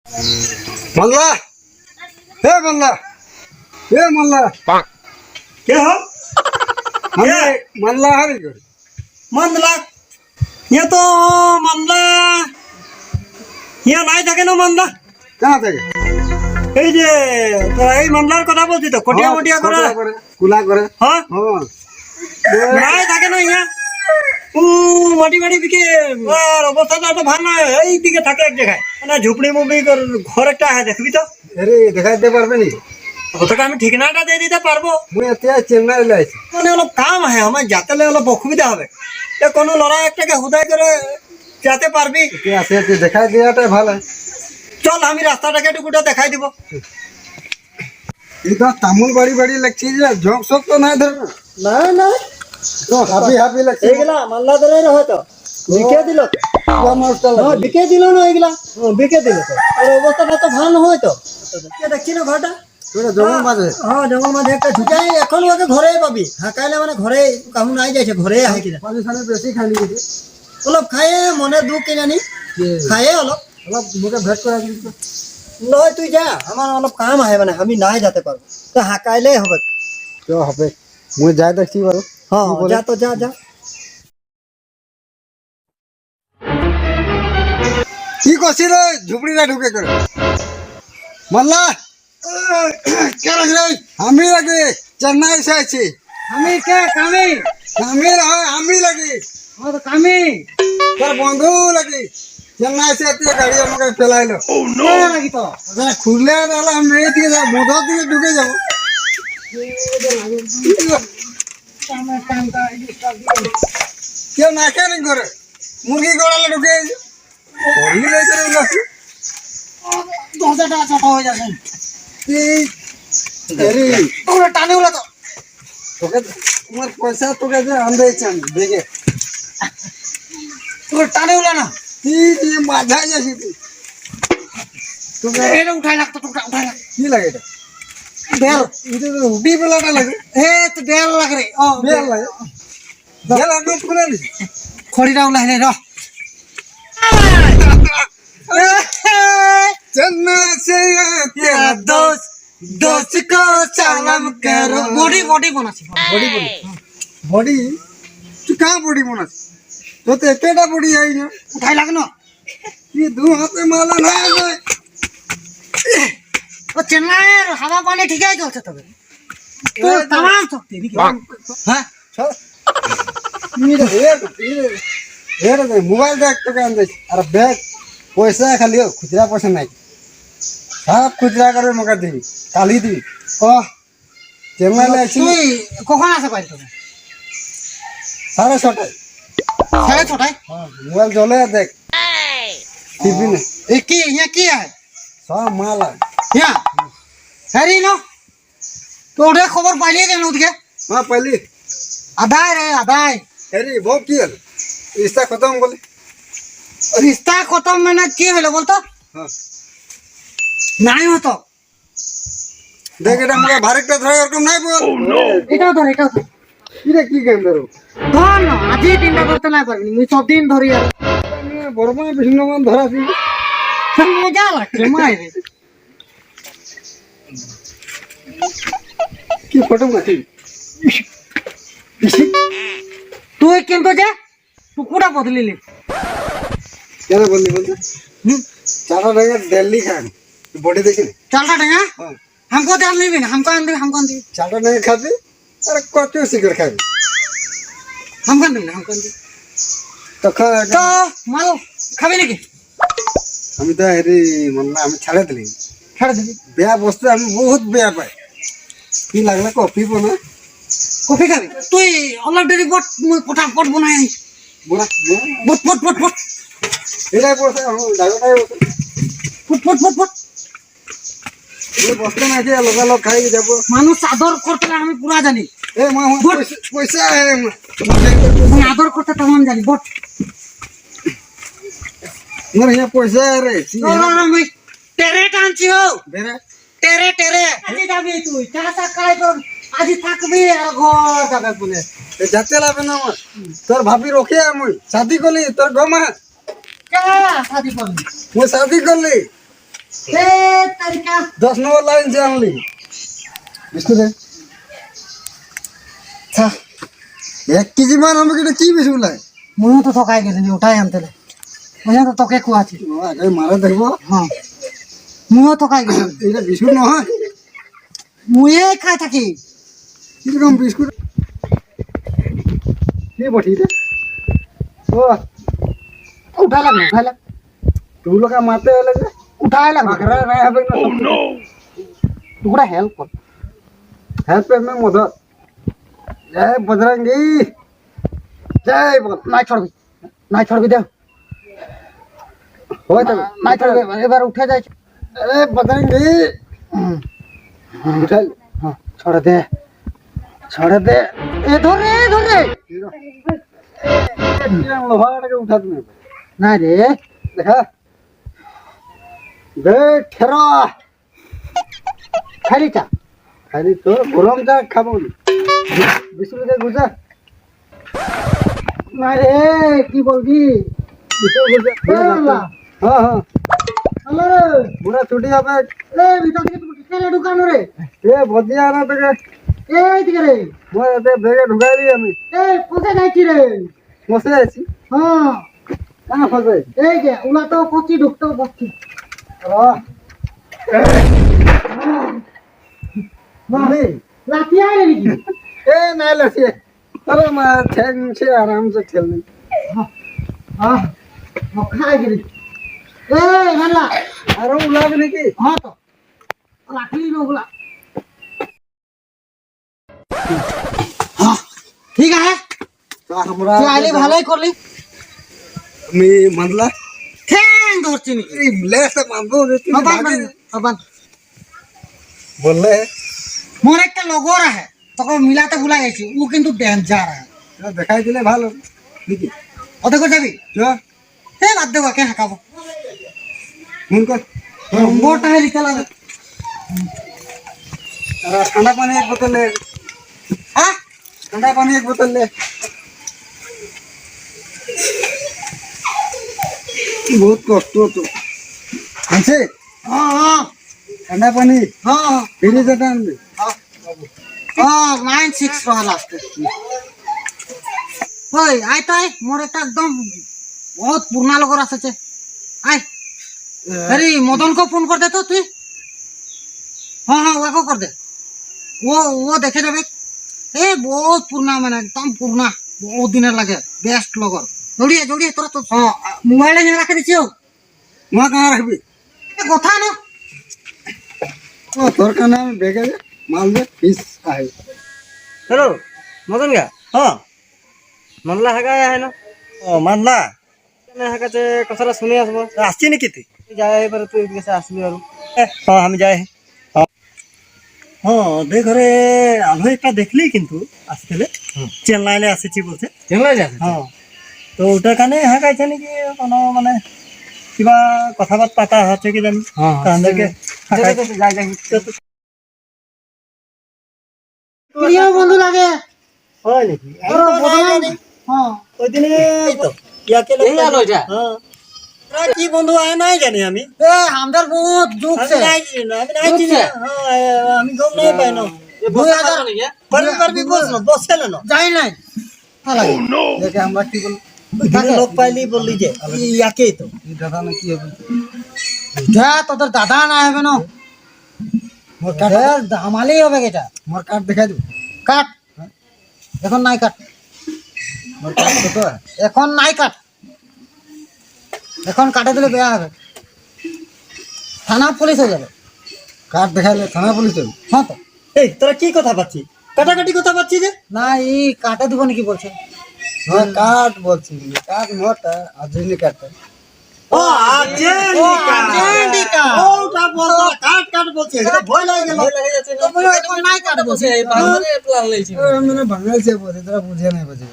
मल्ला हे मल्ला क्या हो मल्ला हरी कर मंदला ये तो मंदला ये নাই থাকে না मंदला कहाँ थे এই যে এই मंदलाর কথা বলছি তো কটিয়া মটিয়া করে कुला करे হ্যাঁ हाँ নাই থাকে না ইয়া মাটি মাটি দিকে আর অবস্থাটা তো ভালো নয় এই দিকে থাকে এক জায়গায় মানে ঝুপড়ি মুপড়ি ঘর একটা আছে দেখবি তো अरे देखाते पारबे नहीं ওটাকে আমি ঠিকানাটা দিয়ে দিতে পারবো मुझे त्या चेन्नई लाइस মানে অলপ কাম আছে আমার যাতে অলপ অসুবিধা হবে এ কোনো লড়াই একটাকে হুদাই করে যেতে পারবি क्या से ते दिखाई दियाटा ভালো চল আমি রাস্তাটাকে একটুকুটা দেখাই দিব इधर तामुल बड़ी बड़ी लगती है झोंक सोक तो नहीं धर না না तो हापी हापी लगती এইগুলা মাল্লা ধরে হয়তো বিকে দিল হ্যাঁ বিকে দিল না এইগুলা বিকে দিল তো আর অবস্থাটা তো ভালো হয় তো দেখছি না ঘরটা थोड़ा जंगल माঝে হ্যাঁ জঙ্গল মাঝে একটা ঢুকাই এখন ওকে ঘরে পাবি হাঁকাইলে মানে ঘরে কাহু নাই যাইছে ঘরে আহে কিনা পানি সানে বেশি খালি গেছে অলপ খায়ে মনে দুঃখ কিনা নি খায়ে অলপ অলপ মুখে ভেট করে দিল নয় তুই যা আমার অলপ কাম আহে মানে আমি নাই যেতে পারবো তো হাঁকাইলে হবে তো হবে মুই যাই দেখছি বারো হ্যাঁ যা তো যা যা কি করছিস রে ঝুপড়িটা ঢুকে করে মাল্লা কে রে আমি লাগে চেন্নাই से আছি আমি কে কামি আমি আমি লাগে ও তো কামি তোর বন্ধু লাগে চেন্নাই से আতে গাড়ি আমাকে ফেলাইলো ও নো লাগি তো খুললে তাহলে আমি এদিকে যাব মোধা দিকে ঢুকে যাব কেউ না কেন করে মুরগি গড়ালে ঢুকে পড়লি লেগে গেছে দরজাটা ছোট হয়ে যাচ্ছে এই আরে তোরা টানে উলা তো তোকে তোমার পয়সা তোকে যে আনবে চান দেখে তোরা টানে উলা না তুই মাঝাই যাচ্ছি তুই তোকে এটা উঠাই লাগতো তোরা উঠাই লাগ কি লাগে এটা বেল এটা তো উডি বেলাটা লাগে এ তো বেল লাগ রে ও বেল লাগে বেল আগে খুলে নি খড়িটা উলাই রে র चलना से तेरा दोस्त दोस्त को सलाम करो बॉडी बॉडी बनाছি बॉडी बॉडी तू कहाँ बॉडी बना तो एकेटा बॉडी आई ना উঠাই লাগ না ये दो हाथे माला ना है ও চেন্নাইয়ের হাওয়া পানি ঠিকই চলছে তবে তো तमाम শক্তি নাকি হ্যাঁ ये मोबाइल देख तो क्या अंदर अरे बैग पैसा खाली हो खुचरा पैसा नहीं सब खुचरा करे मगर दी काली दी ओ चेन्नई ले তুই কখন আসে পাইছ তুমি 6:30 সাড়ে ছটায় हाँ मोबाइल चले देख टीवी ने এই কি ইয়া কি আছে सब माला ইয়া হ্যারি নো তো ওরে খবর পাইলি কেন ওদিকে हाँ पहले আদায় রে আদায় अरे वो की है रिश्ता खत्म बोले রিস্তা খতম মানে কি হলো বলতো हाँ নাই হতো देख এটা मुझे भारत का धरा और नहीं बोल এটাও ধর এটাও ধর ये की गेम धरो ধর না আজই তিনটা করতে না পারবি মুই সব দিন ধরি আর बर्मा विष्णु मान धरा थी মজা লাগছে মাইরে की फोटो माथी তুই কিন্তু যে টুকুটা বদলিলি क्या बोलली बोलते चारा रहेगा दिल्ली खान बॉडी देखी চালটা ঢেঙা हाँ हमको ध्यान नहीं भी ना हमको आन दे हमको आन दे चारा नहीं खाते अरे कच्चे सिगर खाए हमको आन दे ना हमको आन दे तो खा তো মাল খাবি নাকি আমি তো হেরি মন্না আমি ছাড়ে দিলি ছেড়ে দিবি বেয়া বস্তু আমি বহুত বেয়া পাই কি লাগলে কফি বনা কফি খাবি তুই অলরেডি বট মুই ফটাফট বনাই আনিস বনা বট বট বট বট এটাই বসে আমি ডাগটাই বসে ফুট ফুট ফুট ফুট এই বস্তু না খেয়ে লগালগ খাই যাব মানুষ আদর করতে আমি পুরা জানি এ মা পয়সা হে আমি আদর করতে তেমন জানি বট মোর হিয়া পয়সা রে আমি টেরে টানছি হো বেরা টেরে টেরে আজি যাবি তুই চাষা খাই তোর আজি থাকবি আর ঘর যাবে বলে যাতে লাগবে না আমার তোর ভাবি রখে আমি শাদি করলি তোর গমা কে শাদি করবি মই শাদি করলি এ তারিকা 10 নম্বর লাইন से আনলি বিস্কুট দে আচ্ছা 1 কেজি মান আমাকে এটা কি বিস্কুট লাগে মুই তো ঠকাই গেছিলি ওটাই আনতে লে মুই তো তোকে কুয়াছি আগে মারা দেখবো হ্যাঁ মুইও ঠকাই গেছি এটা বিস্কুট নহয় মুয়ে খাই থাকি কিরকম বিস্কুট কি বটি রে ও উঠাই লাগ तू लोग का मारते वाले जे উঠাই লাগ भागरा रहा है ना টুকরা হেল্প কর हेल्प में मदद जय बजरंगी जय बोल নাই ছড়বি দে होय तो নাই ছড়বি এবার উঠে যাই अरे बजरंगी उठा হ্যাঁ ছড়ে দে এ ধরে लोहा के उठा तुम्हें না রে देखा दे ठेरा খালিটা खाली तो गरम जा खाबो बिस्कुट दे गुजा না রে কি বলবি बिस्कुट गुजा हां हां হ্যালো बुरा छुट्टी आबे এ ভিতর থেকে তুমি কেনে ঢুকানো রে ए भजिया ना तो এই দিকে রে মই এতে বেগে ঢুকাই দি আমি এই কোথায় যাইছি রে মসে আছি হ্যাঁ কেন ফসে এই যে উলা তো করছি ঢুকতেও বসছি माने লাঠি আয় রে নাকি ए नहीं लसी अरे मैं ठेंग से आराम से खेलने হ্যাঁ খাই গেলি এই মানলা अरे उलाग नहीं की হ্যাঁ তো লাঠি নো ওগুলা ঠিক আছে तो हमरा তুই আইলি ভালোই করলি मी म्हणला ঠ্যাং ধরছি নি ले से मानबो देती বাবান बोले মোর একটা লগর আছে তোকে মিলাতে ভুলা গেছি ও কিন্তু ডেঞ্জার আছে দেখাই দিলে ভালো নাকি ওতে করে যাবি চ হে বাদ দেবো কে হাঁকাবো ফোন কর নম্বরটা হে লিখে লাগে अरे ठंडा पानी एक बोतल ले হ্যাঁ ठंडा पानी एक बोतल ले बहुत कष्ट तो हमसे হ্যাঁ হ্যাঁ ठंडा पानी হ্যাঁ फ्रिज से डाल दे হ্যাঁ 96 রহা লাস্টে ওই আয় তাই মোর একটা একদম বহুত পুরনা লগর আছে আয় আরে মদন को फोन कर दे तो তুই हाँ हाँ वो कर दे वो देखे जाबे ए बहुत पुरना माने एकदम पुरना बहुत दिन लगे बेस्ट लगन जोड़िए तोरा तो हाँ मोबाइल में रख दियो वहाँ कहाँ रखबी কথা না ओ तोर का नाम बेगे दे माल दे फिश आए हेलो मदन गा हाँ মানলা হাগা আহে না ও মানলা কেনে হাগাতে কথাটা শুনে আসবো আসছি নাকি তুই যাই এবারে তুই এদিকে আসবি আর হ্যাঁ আমি যাই হ্যাঁ দে ঘরে আলো একটা দেখলি কিন্তু আসলে চেন্নাইলে আসেছি বলছে চেঙ্গলা যাচ্ছে হ্যাঁ তো ওটার কারণে হাঁকাইছে নাকি কোনো মানে কিবা কথাবার্তা পাতা হচ্ছে কি জানি হ্যাঁ তাদেরকে যাই প্রিয় বন্ধু লাগে হয় নাকি তোর বদনাম হ্যাঁ ওই দিনে তো ইয়াকে এই আলো এটা হ্যাঁ তোরা কি বন্ধু আয় নাই জানি আমি এ আমাদের বহুত যুগ আমি সে নাই চিনি না, আমি নাই চিনি না। হ্যাঁ, আমি গম নাই পাই না 2000 পারবি বস না বসে না যাই নাই লাগে देखे हमरा की बोल ওইদিনে লোক পাইলি বললি যে ইয়াকেই তো ई दादा ने की है যা তোদের দাদা না হবে না मोर काट দামালি হবে এটা मोर काट दिखा दो কাট এখন নাই কাট मोर काट तो है এখন নাই কাট এখন কাটে দিলে বেয়া হবে থানা পুলিশ হয়ে যাবে काट दिखा ले थाना पुलिस चल হ্যাঁ তো এই তোরা কি কথা পাচ্ছি কাটাকাটি কথা পাচ্ছি যে না এই কাটে দিব নাকি বলছে हां काट बोलছি काट मोटा आज नहीं काटता ও আর্জেন্টিকা। ওটা বলতো কাট কাট বলছে এটা ভয় লাগে গেল তো বলে এখন নাই কাট বলছে मैंने बंगाल से बोले तेरा बुझे नहीं बजे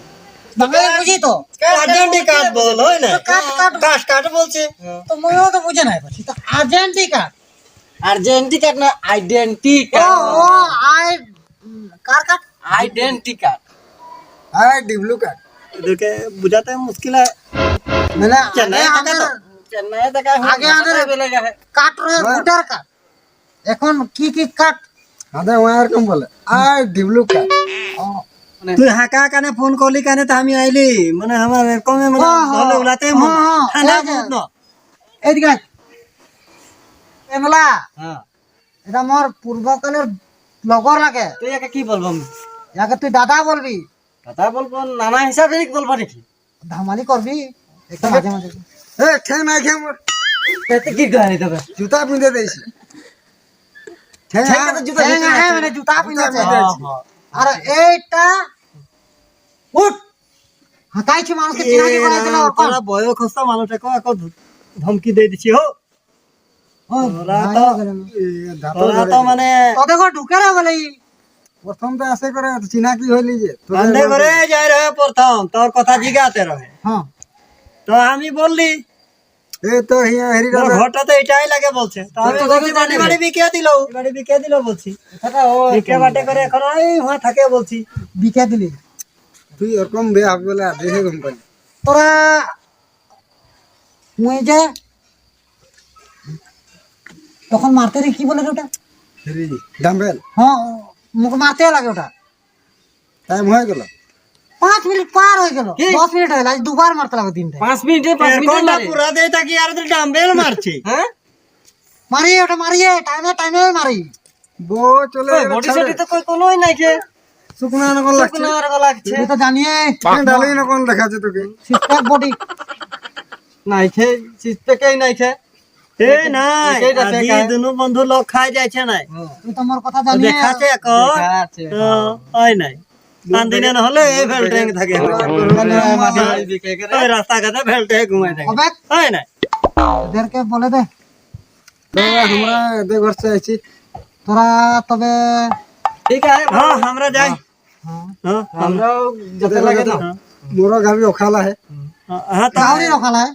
বাঙালি বুঝি তো আর্জেন্টি কাট বল হয় না কাট কাট কাট কাট বলছে তো ময়ও তো বুঝে নাই পাচ্ছি তো আর্জেন্টিকা আর্জেন্টিকা না ও আইডেন্টিকা ও আই কার কাট আইডেন্টিকা हाय डिब्लू काट এদেরকে বুঝাতে মুশকিল है মানে চেন্নাই আমাদের চেন্নাই দেখা আগে আমাদের কাঠ রয়ে ভোটার কার্ড, এখন কি কি কাঠ? আমাদের ওয়ার কম বলে আর ডিবলু কা তুই হাঁকা কানে ফোন করলি কানে তো আমি আইলি মানে আমার এরকমই মানে ভালো উলাতে মন ঠান্ডা বহুত ন এইদিকে আয়। এমলা হ্যাঁ এটা মোর পূর্বকালের লগর লাগে, তুই একে কি বলবো আমি? ইয়াকে তুই দাদা বলবি, কথা বলবো নানা হিসাবে বলবো নাকি? ধামালি করবি একটু মাঝে মাঝে। এ ঠ্যাং নাই খেয়ে মোর এতে কি গাড়ি দেবে? জুতা পিঁধে দিয়েছি ঠ্যাং ঠ্যাং আহে মানে জুতা পিন্ধাছে। পিন্ধাছে। আর এইটা উঠ হাতাইছি মানুষকে চিনাকি করাই দিল। তোরা বয়সস্থ মানুষটাকে এখন ধমকি দিয়ে দিছি হো তোরা তো মানে তোদের ঘর ঢুকে রে বলে প্রথম তো আসে করে চিনাকি হইলি যে তোদের কান্দে করে যাই রহে প্রথম তোর কথা জিগাতে রহে হ্যাঁ তো আমি বললি এই তো হিয়া হেরি তোর ঘরটা তো এটাই লাগে বলছে তো আমি তো বলছি তোকে বাড়ি বিকে দিল বাড়ি বিকে দিল বলছি কথা ও বিকে বাটে করে এখন ওই হুয়া থাকে বলছি বিকে দিলি। তুই ওরকম বে হবে বলে দেখে কোম্পানি তোরা মুই যে তখন মারতে রে কি বলে রে ওটা? হেরি ডাম্বেল হ্যাঁ মুখে মারতে লাগে ওটা। টাইম হয়ে গেল 5 মিনিট পার হয়ে গেল, 10 মিনিট হয়ে গেল, আজ দুবার মারতে লাগে দিনটা। 5 মিনিটে 5 মিনিট এরকমটা মারে। পুরা দেয় তাকি আর তো ডাম্বেল মারছি হ্যাঁ মারি ওটা মারিয়ে টাইমে টাইমে মারি। বো চলে বডি সডি তো কই কোনোই নাই কে শুকনা নকল লাগছে শুকনো আর লাগছে তুই তো জানিয়ে ডালি নকল দেখাচ্ছে তোকে সিস্টেম বডি নাই খে সিস্টেকেই নাই খে এ নাই এইটা আজি দেখায়। দুনো বন্ধু লোক খাই যাইছে নাই তুই তো মোর কথা জানিয়ে দেখাছে এখন আছে তো হয় নাই কান্দিনে নহলে এই ভেলটেং থাকে ওই রাস্তা ঘাটে ভেলটে ঘুমাই থাকে হবে হয় নাই এদেরকে বলে দে তো আমরা এদের ঘর से আইছি তোরা তবে ঠিক আছে হ্যাঁ আমরা যাই হ্যাঁ হ্যাঁ আমরাও যেতে লাগে না মোরা গাড়ি ওখালা है হ্যাঁ তো গাউরি রখালায়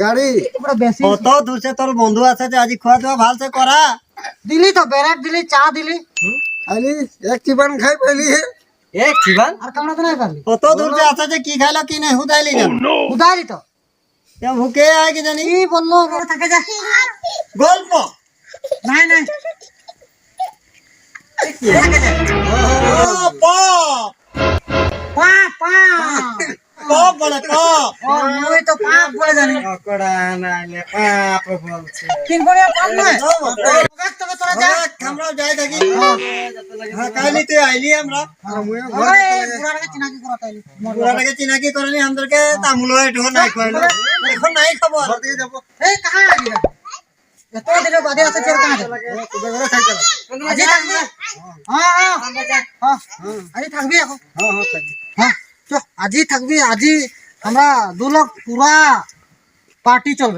গাড়ি পুরো বেশি কত দূর সে তোর বন্ধু আছে যে আজি খাওয়া দাওয়া ভালসে করা দিলি তো বেরাট দিলি চা দিলি আইলি এক চিবান খাই পাইলি হে এক জীবন আর কামড়া তো নাই পারলি কত দূর যে আছে যে কি খাইলো কি নাই হুদাইলি জান উদারি তো ভুকে আয় কি জানি কি বললো ওখানে থাকে যা গল্প নাই নাই থাকে যা। পপ পা পা পপ বলে পপ ও মুই তো পাপ বলে জানি পকড়া নাইলে পাপ বলছে কিন করে পাপ নয় দেখ তবে তোরা যা আমরা যাই থাকি হ্যাঁ কাইলি তুই আইলি আমরা আমিও ওই বুড়াটাকে চিনাকি করা তাইলি পুরাটাকে চিনাকি করেনি আমাদেরকে তামুল এটো নাই খাইলো এখন নাই খবর ঘর দিয়ে যাবো এই কাহা লাগি এত দিনের বাদে আছে চের কাহা তোদের ঘরে খাইতে হবে আজি থাকবি হ্যাঁ হ্যাঁ হ্যাঁ আজি থাকবি এখন হ্যাঁ হ্যাঁ থাকবি হ্যাঁ চ আজি থাকবি আজি আমরা 2 লোক পুরা পার্টি চলবে।